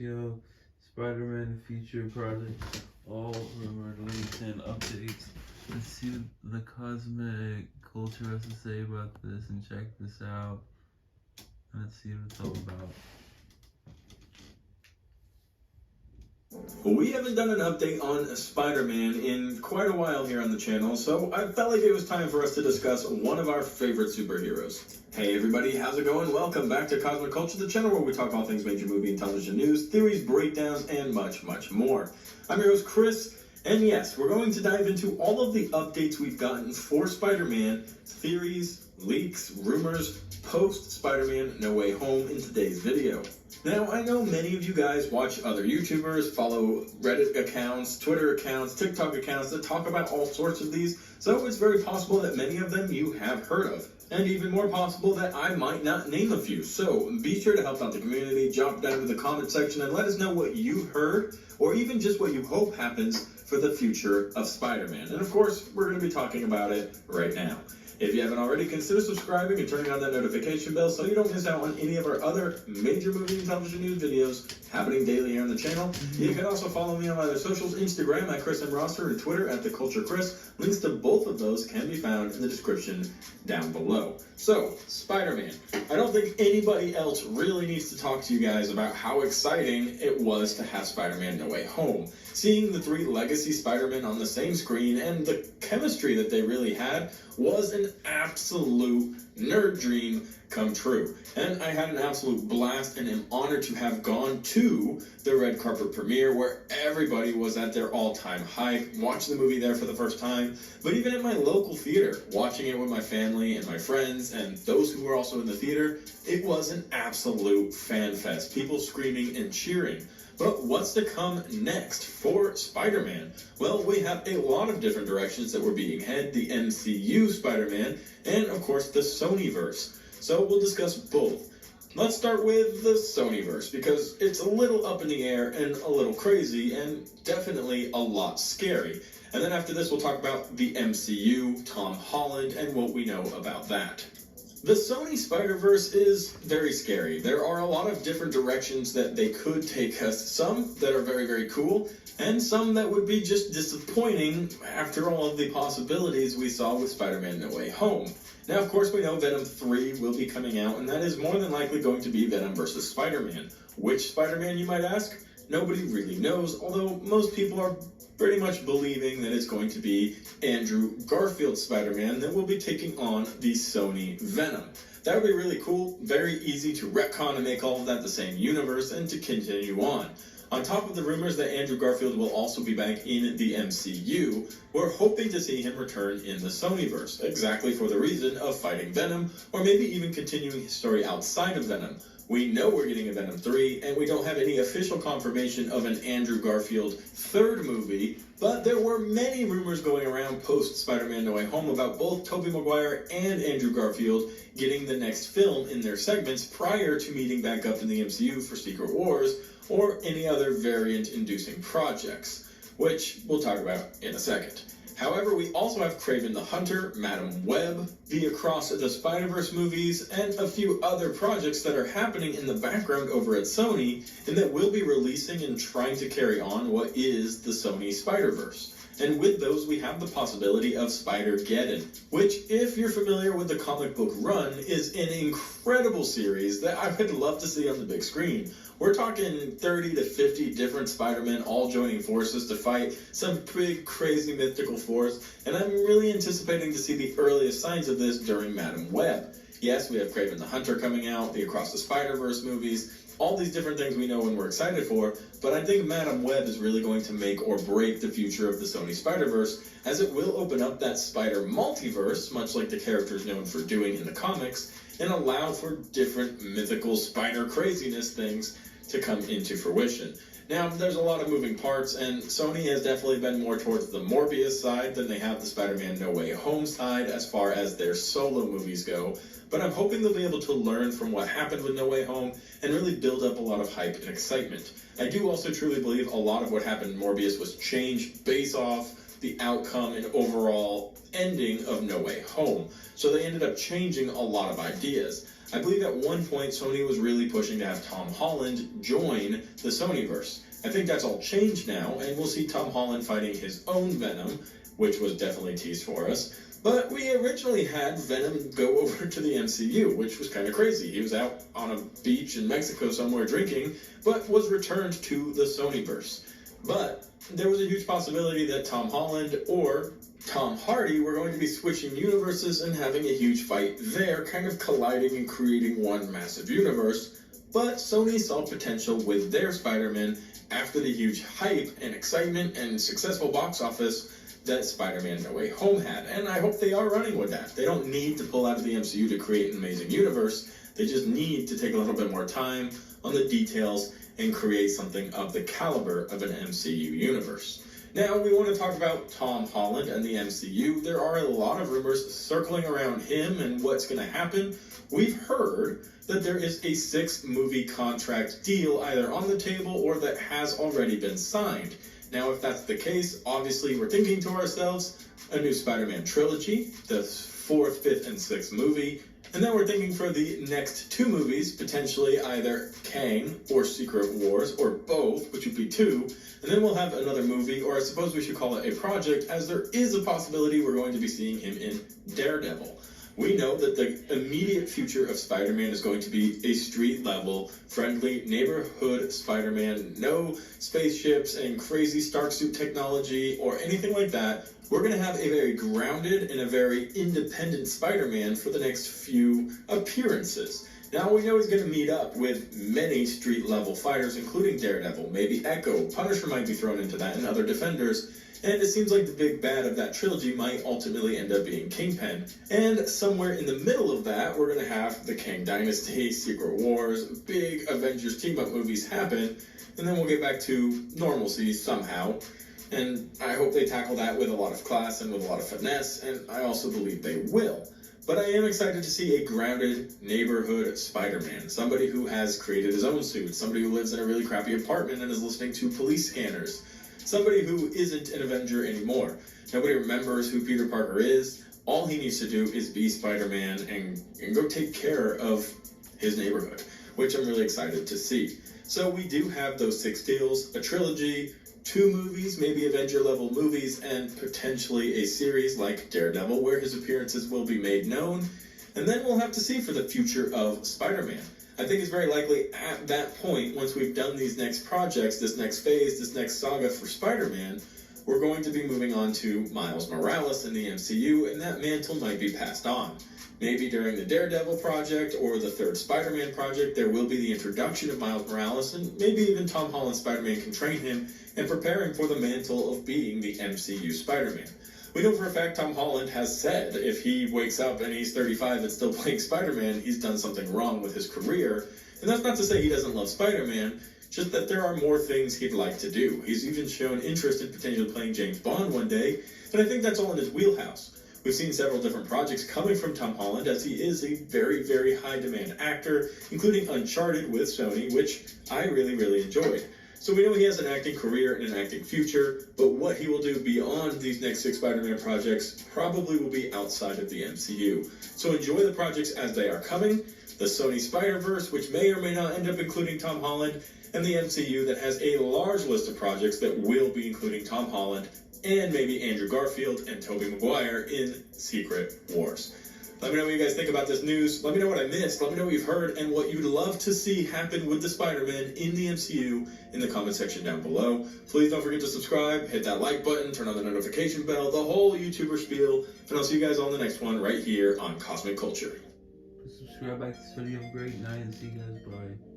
ratio, SpiderMan feature project, all rumored leaks and updates. Let's see what the cosmetic culture has to say about this and check this out. Let's see what it's all about. We haven't done an update on Spider-Man in quite a while here on the channel, so I felt like it was time for us to discuss one of our favorite superheroes. Hey everybody, how's it going? Welcome back to Cosmic Culture, the channel where we talk all things major movie and television news, theories, breakdowns, and much, much more. I'm your host, Chris, and yes, we're going to dive into all of the updates we've gotten for Spider-Man, theories, leaks, rumors, post-Spider-Man No Way Home in today's video. Now, I know many of you guys watch other YouTubers, follow Reddit accounts, Twitter accounts, TikTok accounts that talk about all sorts of these, so it's very possible that many of them you have heard of. And even more possible that I might not name a few. So be sure to help out the community, jump down to the comment section and let us know what you heard, or even just what you hope happens for the future of Spider-Man. And of course, we're going to be talking about it right now. If you haven't already, consider subscribing and turning on that notification bell so you don't miss out on any of our other major movie and television news videos happening daily here on the channel. You can also follow me on my other socials, Instagram at Chris M. Roster and Twitter at The Culture Chris. Links to both of those can be found in the description down below. So, Spider-Man. I don't think anybody else really needs to talk to you guys about how exciting it was to have Spider-Man No Way Home. Seeing the three legacy Spider-Men on the same screen and the chemistry that they really had was an absolute nerd dream come true. And I had an absolute blast and am honored to have gone to the red carpet premiere where everybody was at their all-time hype, watching the movie there for the first time, but even at my local theater, watching it with my family and my friends and those who were also in the theater, it was an absolute fan fest. People screaming and cheering. But what's to come next for Spider-Man? Well, we have a lot of different directions that we're being headed, the MCU Spider-Man, and of course the Sonyverse. So we'll discuss both. Let's start with the Sonyverse, because it's a little up in the air and a little crazy, and definitely a lot scary. And then after this, we'll talk about the MCU, Tom Holland, and what we know about that. The Sony Spider-Verse is very scary. There are a lot of different directions that they could take us, some that are very, very cool, and some that would be just disappointing after all of the possibilities we saw with Spider-Man No Way Home. Now, of course, we know Venom 3 will be coming out, and that is more than likely going to be Venom versus Spider-Man. Which Spider-Man, you might ask? Nobody really knows, although most people are pretty much believing that it's going to be Andrew Garfield's Spider-Man that will be taking on the Sony Venom. That would be really cool, very easy to retcon and make all of that the same universe and to continue on. On top of the rumors that Andrew Garfield will also be back in the MCU, we're hoping to see him return in the Sonyverse, exactly for the reason of fighting Venom, or maybe even continuing his story outside of Venom. We know we're getting a Venom 3, and we don't have any official confirmation of an Andrew Garfield third movie, but there were many rumors going around post-Spider-Man No Way Home about both Tobey Maguire and Andrew Garfield getting the next film in their segments prior to meeting back up in the MCU for Secret Wars or any other variant-inducing projects, which we'll talk about in a second. However, we also have Kraven the Hunter, Madam Web, the Across the Spider-Verse movies, and a few other projects that are happening in the background over at Sony and that will be releasing and trying to carry on what is the Sony Spider-Verse. And with those, we have the possibility of Spider-Geddon, which, if you're familiar with the comic book run, is an incredible series that I would love to see on the big screen. We're talking 30 to 50 different Spider-Men all joining forces to fight some big, crazy, mythical force, and I'm really anticipating to see the earliest signs of this during Madam Web. Yes, we have Kraven the Hunter coming out, the Across the Spider-Verse movies, all these different things we know and we're excited for, but I think Madam Web is really going to make or break the future of the Sony Spider-Verse, as it will open up that spider multiverse, much like the characters known for doing in the comics, and allow for different mythical spider craziness things to come into fruition. Now, there's a lot of moving parts, and Sony has definitely been more towards the Morbius side than they have the Spider-Man No Way Home side as far as their solo movies go, but I'm hoping they'll be able to learn from what happened with No Way Home and really build up a lot of hype and excitement. I do also truly believe a lot of what happened in Morbius was changed based off the outcome and overall ending of No Way Home, so they ended up changing a lot of ideas. I believe at one point Sony was really pushing to have Tom Holland join the Sonyverse. I think that's all changed now, and we'll see Tom Holland fighting his own Venom, which was definitely teased for us. But we originally had Venom go over to the MCU, which was kind of crazy. He was out on a beach in Mexico somewhere drinking, but was returned to the Sonyverse. But there was a huge possibility that Tom Holland or Tom Hardy were going to be switching universes and having a huge fight there, kind of colliding and creating one massive universe. But Sony saw potential with their Spider-Man after the huge hype and excitement and successful box office that Spider-Man No Way Home had, and I hope they are running with that. They don't need to pull out of the MCU to create an amazing universe. They just need to take a little bit more time on the details and create something of the caliber of an MCU universe. Now, we want to talk about Tom Holland and the MCU. There are a lot of rumors circling around him and what's going to happen. We've heard that there is a 6-movie contract deal either on the table or that has already been signed. Now, if that's the case, obviously we're thinking to ourselves, a new Spider-Man trilogy, the 4th, 5th, and 6th movie, and then we're thinking for the next 2 movies, potentially either Kang or Secret Wars, or both, which would be 2, and then we'll have another movie, or I suppose we should call it a project, as there is a possibility we're going to be seeing him in Daredevil. We know that the immediate future of Spider-Man is going to be a street-level, friendly neighborhood Spider-Man. No spaceships and crazy Stark suit technology or anything like that. We're going to have a very grounded and a very independent Spider-Man for the next few appearances. Now, we know he's going to meet up with many street-level fighters, including Daredevil, maybe Echo, Punisher might be thrown into that, and other Defenders. And it seems like the big bad of that trilogy might ultimately end up being Kingpin. And somewhere in the middle of that, we're going to have the Kang Dynasty, Secret Wars, big Avengers team-up movies happen, and then we'll get back to normalcy somehow. And I hope they tackle that with a lot of class and with a lot of finesse, and I also believe they will. But I am excited to see a grounded neighborhood Spider-Man, somebody who has created his own suit, somebody who lives in a really crappy apartment and is listening to police scanners. Somebody who isn't an Avenger anymore. Nobody remembers who Peter Parker is. All he needs to do is be Spider-Man and go take care of his neighborhood, which I'm really excited to see. So we do have those 6 deals, a trilogy, 2 movies, maybe Avenger-level movies, and potentially a series like Daredevil, where his appearances will be made known. And then we'll have to see for the future of Spider-Man. I think it's very likely at that point, once we've done these next projects, this next phase, this next saga for Spider-Man, we're going to be moving on to Miles Morales in the MCU, and that mantle might be passed on. Maybe during the Daredevil project or the 3rd Spider-Man project, there will be the introduction of Miles Morales, and maybe even Tom Holland's Spider-Man can train him and prepare him for the mantle of being the MCU Spider-Man. We know for a fact Tom Holland has said if he wakes up and he's 35 and still playing Spider-Man, he's done something wrong with his career. And that's not to say he doesn't love Spider-Man, just that there are more things he'd like to do. He's even shown interest in potentially playing James Bond one day, and I think that's all in his wheelhouse. We've seen several different projects coming from Tom Holland, as he is a very, very high-demand actor, including Uncharted with Sony, which I really, really enjoyed. So we know he has an acting career and an acting future, but what he will do beyond these next 6 Spider-Man projects probably will be outside of the MCU. So enjoy the projects as they are coming, the Sony Spider-Verse, which may or may not end up including Tom Holland, and the MCU that has a large list of projects that will be including Tom Holland and maybe Andrew Garfield and Tobey Maguire in Secret Wars. Let me know what you guys think about this news. Let me know what I missed. Let me know what you've heard and what you'd love to see happen with the Spider-Man in the MCU in the comment section down below. Please don't forget to subscribe, hit that like button, turn on the notification bell, the whole YouTuber spiel, and I'll see you guys on the next one right here on Cosmic Culture. Subscribe, like this video. Great night, and see you guys. Bye.